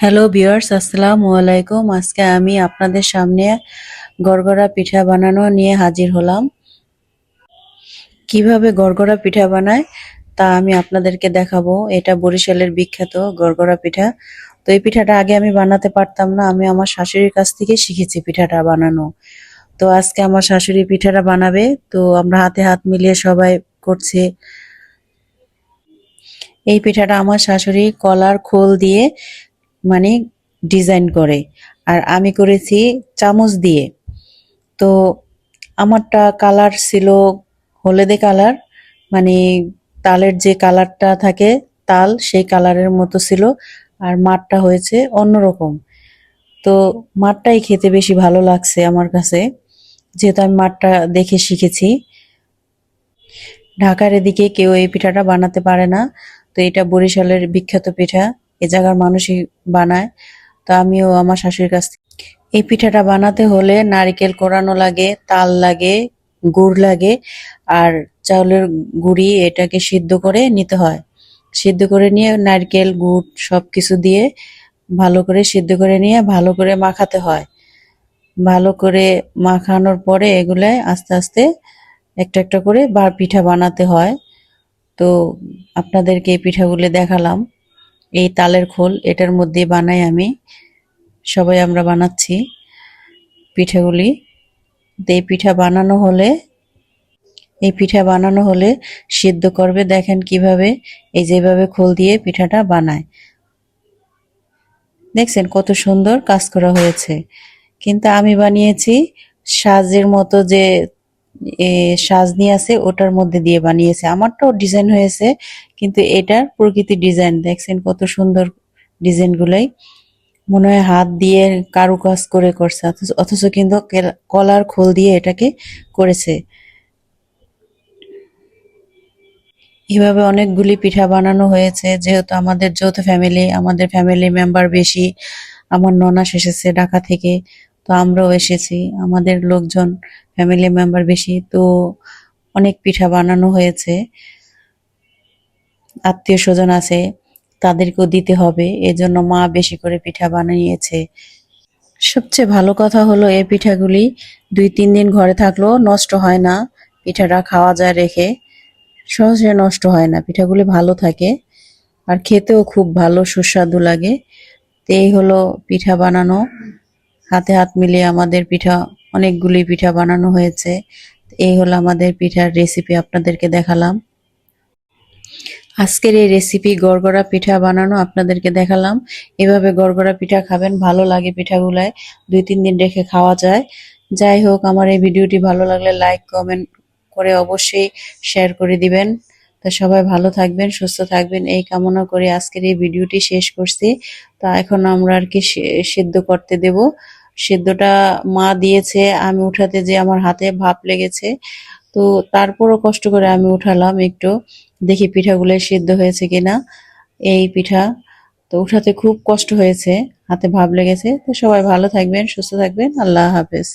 Hello viewers, আসসালামু আলাইকুম। আজকে আমি আপনাদের সামনে গড়গড়া পিঠা বানানো নিয়ে হাজির হলাম। কিভাবে গড়গড়া পিঠা বানায় তা আমি আপনাদেরকে দেখাবো। এটা বরিশালের বিখ্যাত গড়গড়া পিঠা। তো এই পিঠাটা আগে আমি বানাতে পারতাম না, আমি আমার শাশুড়ির কাছ থেকে শিখেছি পিঠাটা বানানো। তো আজকে আমার শাশুড়ি পিঠাটা বানাবে, তো আমরা হাতে হাত মিলিয়ে সবাই করছি। এই পিঠাটা আমার শাশুড়ি কলার খোল দিয়ে মানে ডিজাইন করে, আর আমি করেছি চামচ দিয়ে। তো আমারটা কালার ছিল হলদে কালার, মানে তালের যে কালারটা থাকে তাল, সেই কালারের মতো ছিল। আর মাঠটা হয়েছে অন্যরকম। তো মাঠটাই খেতে বেশি ভালো লাগছে আমার কাছে, যেহেতু আমি মাঠটা দেখে শিখেছি। ঢাকার এদিকে কেউ এই পিঠাটা বানাতে পারে না, তো এটা বরিশালের বিখ্যাত পিঠা, এ জায়গার মানুষই বানায়। তো আমিও আমার শাশুড়ির কাছ থেকে এই পিঠাটা বানাতে হলে নারকেল কোরানো লাগে, তাল লাগে, গুড় লাগে, আর চাউলের গুঁড়ি এটাকে সিদ্ধ করে নিতে হয়। সিদ্ধ করে নিয়ে নারকেল গুড় সবকিছু দিয়ে ভালো করে সিদ্ধ করে নিয়ে ভালো করে মাখাতে হয়। ভালো করে মাখানোর পরে এগুলাই আস্তে আস্তে একটা একটা করে পিঠা বানাতে হয়। তো আপনাদেরকে এই পিঠাগুলো দেখালাম। এই তালের খোল এটার মধ্যে বানাই আমি, সবাই আমরা বানাচ্ছি পিঠাগুলি। তো এই পিঠা বানানো হলে সিদ্ধ করবে, দেখেন কিভাবে, এই যেভাবে খোল দিয়ে পিঠাটা বানায়। দেখছেন কত সুন্দর কাজ করা হয়েছে। কিন্তু আমি বানিয়েছি সাজের মতো, যে সাজনি আছে ওটার মধ্যে দিয়ে বানিয়েছে। আমারটাও ডিজাইন হয়েছে, কিন্তু এটার প্রকৃতি ডিজাইন দেখছেন কত সুন্দর। ডিজাইন গুলাই মনে হয় হাত দিয়ে কারুকাজ করে করছে, অথচ কিন্তু কলার খোল দিয়ে এটাকে করেছে। এভাবে অনেকগুলি পিঠা বানানো হয়েছে, যেহেতু আমাদের যৌথ ফ্যামিলি, আমাদের ফ্যামিলি মেম্বার বেশি। আমার ননাস এসেছে ঢাকা থেকে, তো আমরাও এসেছি, আমাদের লোকজন ফ্যামিলি মেম্বার বেশি, তো অনেক পিঠা বানানো হয়েছে। আত্মীয় স্বজন আছে, তাদেরকেও দিতে হবে, এজন্য মা বেশি করে পিঠা বানিয়েছে। সবচেয়ে ভালো কথা হলো এই পিঠাগুলি 2-3 দিন ঘরে থাকলেও নষ্ট হয় না। পিঠাটা খাওয়া যায় রেখে, সহজে নষ্ট হয় না, পিঠাগুলি ভালো থাকে। আর খেতেও খুব ভালো সুস্বাদু লাগে। তো এই হলো পিঠা বানানো। হাতে হাত মিলিয়ে আমাদের পিঠা, অনেকগুলি পিঠা বানানো হয়েছে। এই হলো আমাদের পিঠার রেসিপি, আপনাদেরকে দেখালাম। আজকের এই রেসিপি গড়গড়া পিঠা বানানো আপনাদেরকে দেখালাম। এভাবে গড়গড়া পিঠা খাবেন, ভালো লাগে পিঠাগুলায়, 2-3 দিন রেখে খাওয়া যায়। যাই হোক, আমার এই ভিডিওটি ভালো লাগলে লাইক কমেন্ট করে অবশ্যই শেয়ার করে দিবেন। তো সবাই ভালো থাকবেন, সুস্থ থাকবেন এই কামনা করে আজকের এই ভিডিওটি শেষ করছি। তা এখন আমরা আর কি সিদ্ধ করতে দেব। সিদ্ধটা মা দিয়েছে, আমি উঠাতে যে আমার হাতে ভাপ লেগেছে, তো তারপরও কষ্ট করে আমি উঠালাম একটু, দেখি পিঠাগুলো সিদ্ধ হয়েছে কিনা। এই পিঠা তো উঠাতে খুব কষ্ট হয়েছে, হাতে ভাব লেগেছে। তো সবাই ভালো থাকবেন, সুস্থ থাকবেন, আল্লাহ হাফেজ।